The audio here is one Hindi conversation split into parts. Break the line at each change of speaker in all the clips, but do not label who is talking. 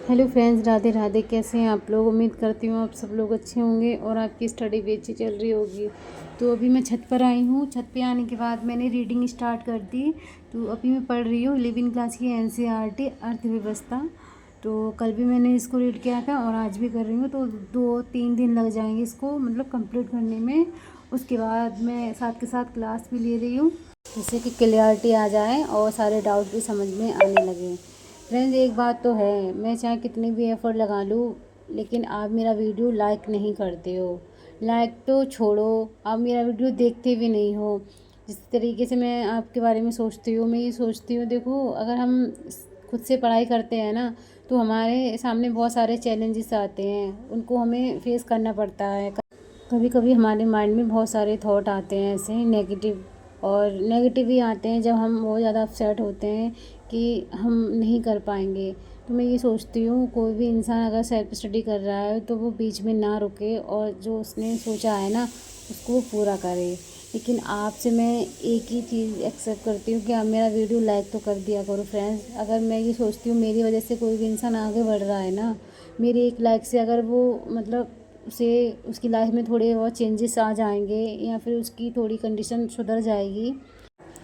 Hello friends, Radhe Radhe. कैसे हैं आप लोग? उम्मीद करती हूँ आप सब लोग अच्छे होंगे और आपकी स्टडी भी अच्छी चल रही होगी। तो अभी मैं छत पर आई हूँ। छत पे आने के बाद मैंने रीडिंग स्टार्ट कर दी। तो अभी मैं पढ़ रही हूँ 11वीं क्लास की एनसीईआरटी अर्थव्यवस्था। तो कल भी मैंने इसको रीड किया था और आज भी कर रही हूँ। तो 2-3 दिन लग जाएंगे इसको मतलब कंप्लीट करने में। उसके बाद मैं साथ के साथ क्लास भी ले रही हूँ, जिससे कि क्लियरिटी आ जाए और सारे डाउट भी समझ में आने लगे। फ्रेंड्स, एक बात तो है, मैं चाहे कितनी भी एफ़र्ट लगा लूँ लेकिन आप मेरा वीडियो लाइक नहीं करते हो। लाइक तो छोड़ो, आप मेरा वीडियो देखते भी नहीं हो। जिस तरीके से मैं आपके बारे में सोचती हूँ, मैं ये सोचती हूँ, देखो अगर हम खुद से पढ़ाई करते हैं ना तो हमारे सामने बहुत सारे चैलेंजेस आते हैं, उनको हमें फेस करना पड़ता है। कभी कभी हमारे माइंड में बहुत सारे थॉट आते हैं ऐसे नेगेटिव, और नेगेटिव ही आते हैं जब हम बहुत ज़्यादा अपसेट होते हैं कि हम नहीं कर पाएंगे। तो मैं ये सोचती हूँ कोई भी इंसान अगर सेल्फ स्टडी कर रहा है तो वो बीच में ना रुके और जो उसने सोचा है ना उसको वो पूरा करे। लेकिन आपसे मैं एक ही चीज़ एक्सेप्ट करती हूँ कि आप मेरा वीडियो लाइक तो कर दिया करो फ्रेंड्स। अगर मैं ये सोचती हूँ मेरी वजह से कोई भी इंसान आगे बढ़ रहा है ना, मेरी एक लाइक से अगर वो मतलब उसे उसकी लाइफ में थोड़े बहुत चेंजेस आ जाएंगे या फिर उसकी थोड़ी कंडीशन सुधर जाएगी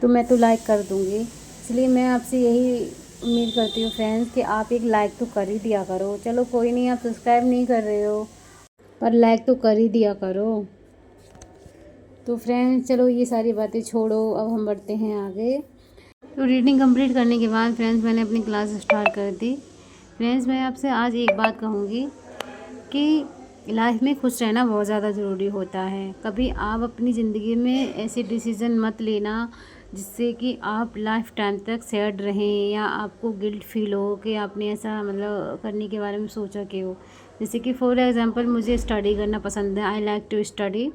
तो मैं तो लाइक कर दूँगी। इसलिए मैं आपसे यही उम्मीद करती हूँ फ्रेंड्स कि आप एक लाइक तो कर ही दिया करो। चलो कोई नहीं, आप सब्सक्राइब नहीं कर रहे हो पर लाइक तो कर ही दिया करो। तो फ्रेंड्स चलो ये सारी बातें छोड़ो, अब हम बढ़ते हैं आगे। तो रीडिंग कंप्लीट करने के बाद फ्रेंड्स मैंने अपनी क्लास स्टार्ट कर दी। फ्रेंड्स, मैं आपसे आज एक बात कहूँगी कि लाइफ में खुश रहना बहुत ज़्यादा ज़रूरी होता है। कभी आप अपनी ज़िंदगी में ऐसे डिसीज़न मत लेना जिससे कि आप लाइफ टाइम तक सैड रहें या आपको गिल्ट फील हो कि आपने ऐसा मतलब करने के बारे में सोचा कि हो। जैसे कि फॉर एग्ज़ाम्पल मुझे स्टडी करना पसंद है, आई लाइक टू स्टडी,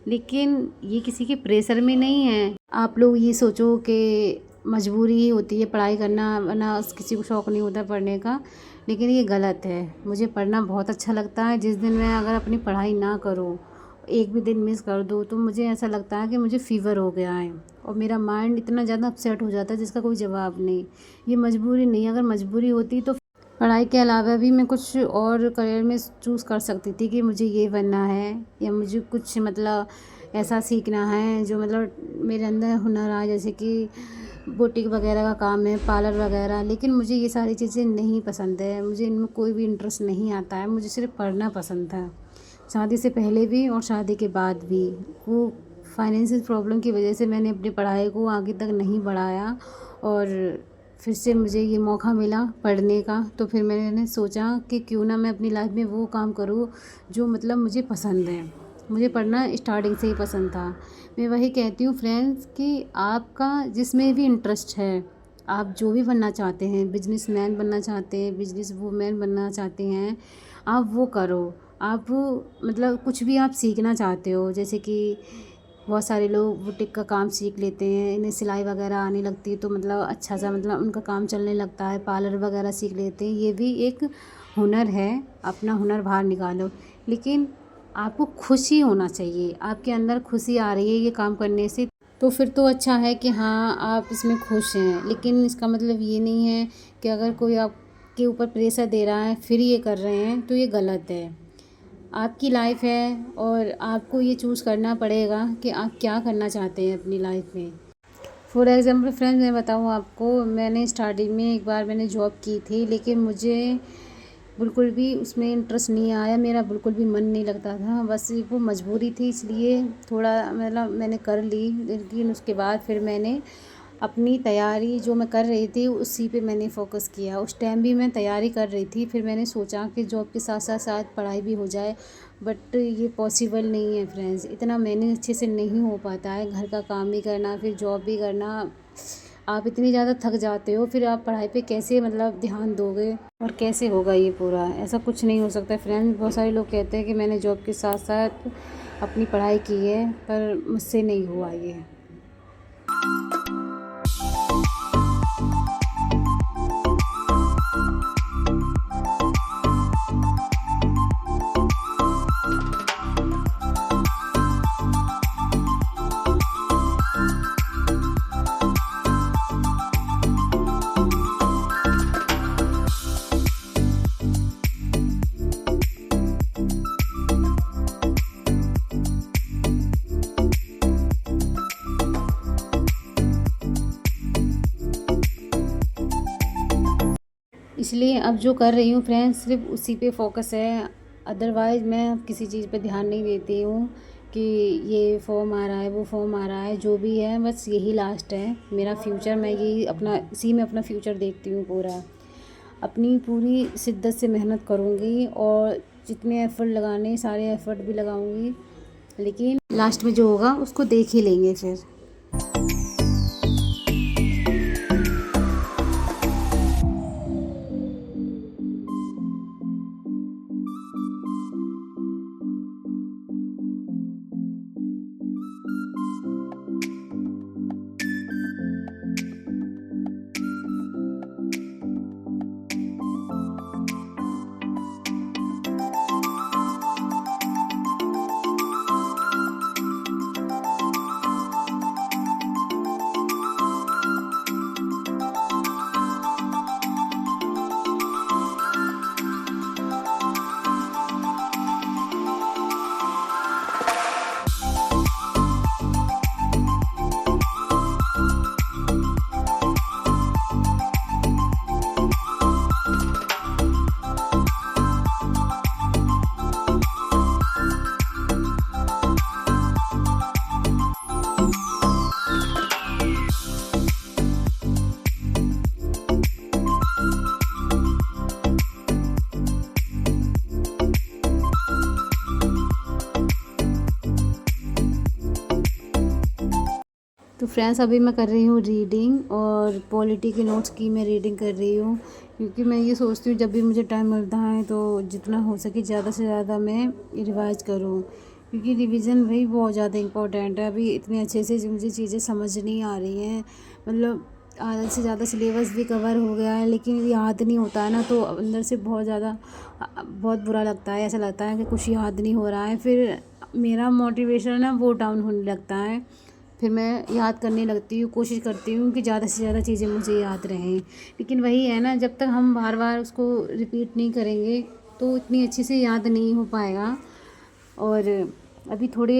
लेकिन ये किसी के प्रेशर में नहीं है। आप लोग ये सोचो कि मजबूरी ही होती है पढ़ाई करना, वरना किसी को शौक़ नहीं होता पढ़ने का, लेकिन ये गलत है। मुझे पढ़ना बहुत अच्छा लगता है। जिस दिन मैं अगर अपनी पढ़ाई ना करूँ, एक भी दिन मिस कर दूँ तो मुझे ऐसा लगता है कि मुझे फ़ीवर हो गया है और मेरा माइंड इतना ज़्यादा अपसेट हो जाता है जिसका कोई जवाब नहीं। ये मजबूरी नहीं, अगर मजबूरी होती तो पढ़ाई के अलावा भी मैं कुछ और करियर में चूज़ कर सकती थी कि मुझे ये बनना है या मुझे कुछ मतलब ऐसा सीखना है जो मतलब मेरे अंदर हुनर आए, जैसे कि बुटीक वगैरह का काम है, पार्लर वगैरह। लेकिन मुझे ये सारी चीज़ें नहीं पसंद है, मुझे इनमें कोई भी इंटरेस्ट नहीं आता है। मुझे सिर्फ पढ़ना पसंद था, शादी से पहले भी और शादी के बाद भी। वो फाइनेंशियल प्रॉब्लम की वजह से मैंने अपनी पढ़ाई को आगे तक नहीं बढ़ाया और फिर से मुझे ये मौका मिला पढ़ने का। तो फिर मैंने सोचा कि क्यों ना मैं अपनी लाइफ में वो काम करूँ जो मतलब मुझे पसंद है। मुझे पढ़ना स्टार्टिंग से ही पसंद था। मैं वही कहती हूँ फ्रेंड्स कि आपका जिसमें भी इंटरेस्ट है, आप जो भी बनना चाहते हैं, बिजनेसमैन बनना चाहते हैं, बिजनेस वूमेन बनना चाहते हैं, आप वो करो। आप मतलब कुछ भी आप सीखना चाहते हो, जैसे कि बहुत सारे लोग बुटीक का काम सीख लेते हैं, इन्हें सिलाई वगैरह आने लगती है तो मतलब अच्छा सा मतलब उनका काम चलने लगता है। पार्लर वगैरह सीख लेते हैं, ये भी एक हुनर है। अपना हुनर बाहर निकालो, लेकिन आपको खुशी होना चाहिए। आपके अंदर खुशी आ रही है ये काम करने से तो फिर तो अच्छा है कि हाँ आप इसमें खुश हैं। लेकिन इसका मतलब ये नहीं है कि अगर कोई आपके ऊपर प्रेशर दे रहा है फिर ये कर रहे हैं तो ये गलत है। आपकी लाइफ है और आपको ये चूज़ करना पड़ेगा कि आप क्या करना चाहते हैं अपनी लाइफ में। फॉर एग्ज़ाम्पल फ्रेंड्स, मैं बताऊँ आपको, मैंने स्टार्टिंग में एक बार मैंने जॉब की थी, लेकिन मुझे बिल्कुल भी उसमें इंटरेस्ट नहीं आया, मेरा बिल्कुल भी मन नहीं लगता था। बस वो मजबूरी थी इसलिए थोड़ा मतलब मैंने कर ली। लेकिन उसके बाद फिर मैंने अपनी तैयारी जो मैं कर रही थी उसी पे मैंने फ़ोकस किया। उस टाइम भी मैं तैयारी कर रही थी, फिर मैंने सोचा कि जॉब के साथ साथ शायद पढ़ाई भी हो जाए, बट ये पॉसिबल नहीं है फ्रेंड्स। इतना मैनेज अच्छे से नहीं हो पाता है, घर का काम भी करना फिर जॉब भी करना। आप इतनी ज़्यादा थक जाते हो, फिर आप पढ़ाई पे कैसे मतलब ध्यान दोगे और कैसे होगा ये पूरा? ऐसा कुछ नहीं हो सकता फ्रेंड्स। बहुत सारे लोग कहते हैं कि मैंने जॉब के साथ साथ अपनी पढ़ाई की है, पर मुझसे नहीं हुआ ये। इसलिए अब जो कर रही हूँ फ्रेंड्स सिर्फ उसी पे फोकस है, अदरवाइज़ मैं अब किसी चीज़ पे ध्यान नहीं देती हूँ कि ये फॉर्म आ रहा है वो फॉर्म आ रहा है, जो भी है बस यही लास्ट है मेरा फ्यूचर। मैं यही अपना इसी में अपना फ्यूचर देखती हूँ पूरा। अपनी पूरी शिद्दत से मेहनत करूँगी और जितने एफ़र्ट लगाने सारे एफ़र्ट भी लगाऊँगी, लेकिन लास्ट में जो होगा उसको देख ही लेंगे फिर। तो फ्रेंड्स अभी मैं कर रही हूँ रीडिंग, और पॉलिटी के नोट्स की मैं रीडिंग कर रही हूँ, क्योंकि मैं ये सोचती हूँ जब भी मुझे टाइम मिलता है तो जितना हो सके ज़्यादा से ज़्यादा मैं रिवाइज़ करूँ, क्योंकि रिवीजन भाई बहुत ज़्यादा इम्पोर्टेंट है। अभी इतने अच्छे से मुझे चीज़ें समझ नहीं आ रही हैं, मतलब आधा से ज़्यादा सिलेबस भी कवर हो गया है लेकिन याद नहीं होता है ना, तो अंदर से बहुत ज़्यादा बहुत बुरा लगता है। ऐसा लगता है कि कुछ याद नहीं हो रहा है, फिर मेरा मोटिवेशन है वो डाउन होने लगता है। फिर मैं याद करने लगती हूँ, कोशिश करती हूँ कि ज़्यादा से ज़्यादा चीज़ें मुझे याद रहें, लेकिन वही है ना, जब तक हम बार बार उसको रिपीट नहीं करेंगे तो इतनी अच्छे से याद नहीं हो पाएगा। और अभी थोड़े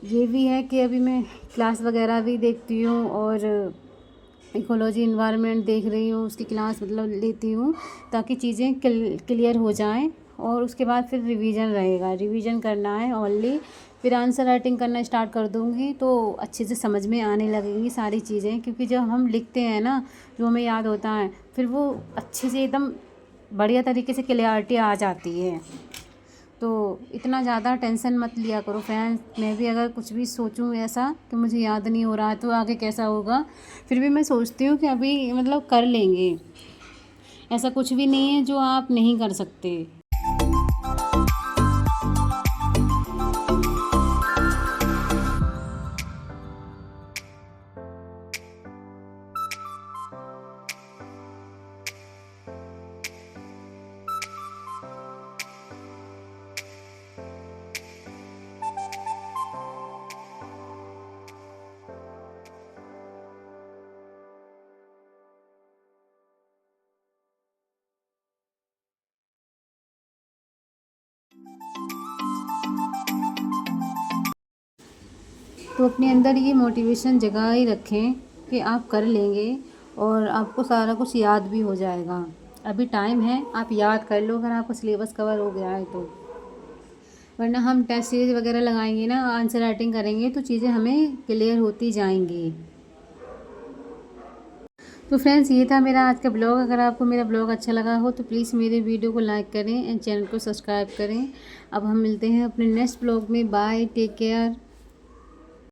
ये भी है कि अभी मैं क्लास वगैरह भी देखती हूँ और इकोलॉजी इन्वायरमेंट देख रही हूँ, उसकी क्लास मतलब लेती हूँ ताकि चीज़ें क्लियर हो जाएं, और उसके बाद फिर रिवीजन रहेगा, रिवीजन करना है ओनली। फिर आंसर राइटिंग करना स्टार्ट कर दूँगी तो अच्छे से समझ में आने लगेंगी सारी चीज़ें, क्योंकि जब हम लिखते हैं ना जो हमें याद होता है फिर वो अच्छे से एकदम बढ़िया तरीके से क्लियरिटी आ जाती है। तो इतना ज़्यादा टेंशन मत लिया करो फ्रेंड्स। मैं भी अगर कुछ भी सोचूं ऐसा कि मुझे याद नहीं हो रहा है तो आगे कैसा होगा, फिर भी मैं सोचती हूँ कि अभी मतलब कर लेंगे, ऐसा कुछ भी नहीं है जो आप नहीं कर सकते। तो अपने अंदर ये मोटिवेशन जगा ही रखें कि आप कर लेंगे और आपको सारा कुछ याद भी हो जाएगा। अभी टाइम है, आप याद कर लो अगर आपका सिलेबस कवर हो गया है तो, वरना हम टेस्ट सीरीज वगैरह लगाएंगे ना, आंसर राइटिंग करेंगे तो चीज़ें हमें क्लियर होती जाएंगी। तो फ्रेंड्स ये था मेरा आज का ब्लॉग। अगर आपको मेरा ब्लॉग अच्छा लगा हो तो प्लीज़ मेरे वीडियो को लाइक करें एंड चैनल को सब्सक्राइब करें। अब हम मिलते हैं अपने नेक्स्ट ब्लॉग में। Bye, take care.